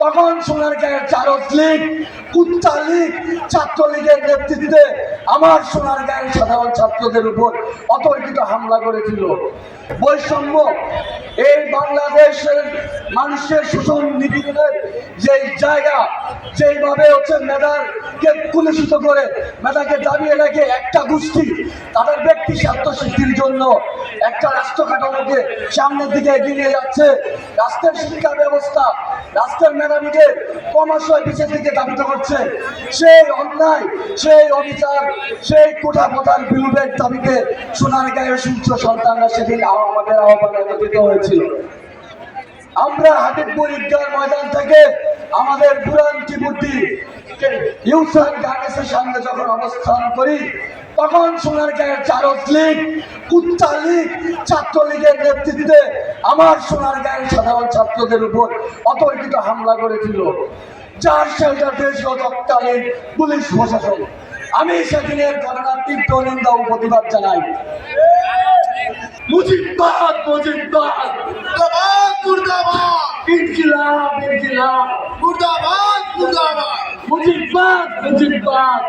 তখন সোনারগাঁয়ের চারজ লীগ, কুত্তা লীগ, ছাত্রলীগের নেতৃত্বে আমার সোনারগাঁয়ের সাধারণ ছাত্রদের উপর অতর্কিত হামলা করেছিল। বৈষম্য এই বাংলাদেশের মানুষের শোষণ নিপীড়নের যেই জায়গা, যেইভাবে মেধাকে কুলুষিত করে মেধাকে দাবিয়ে রেখে একটা গোষ্ঠী তাদের ব্যক্তি স্বার্থ সিদ্ধির জন্য একটা রাষ্ট্র কাঠামোকে সামনের দিকে এগিয়ে নিয়ে যাচ্ছে। রাষ্ট্রের শিক্ষা ব্যবস্থা, রাষ্ট্রের মেধাবীকে ক্রমশই পিছের দিকে ধাবিত করছে। সেই অন্যায়, সেই অবিচার, সেই কোঠা প্রধান বিলুপের দাবিতে সোনারগাঁয়ের সূর্য সন্তানরা সেদিন আমাদের আহ্বানে একত্রিত হয়েছিল। আমরা হাবিবপুর ঈদগাহ ময়দান থেকে আমাদের বুরান্তি বুদ্ধি ইউসান গার্মেন্টসের সামনে যখন অবস্থান করি, তখন সোনারগাঁয়ের চারজ লীগ, কুত্তা লীগ, ছাত্রলীগের নেতৃত্বে আমার সোনারগাঁয়ের সাধারণ ছাত্রদের উপর অতর্কিত হামলা করেছিল, যার শেল্টার দিয়েছিল তৎকালীন পুলিশ প্রশাসন। আমি সেদিনের ঘটনার তীব্র নিন্দা ও প্রতিবাদ জানাই। মুজিববাদ, মুজিববাদ, মুর্দাবাদ, মুর্দাবাদ, ইনকিলাব, ইনকিলাব, মুর্দাবাদ, মুর্দাবাদ। মুজিববাদ, মুজিববাদ।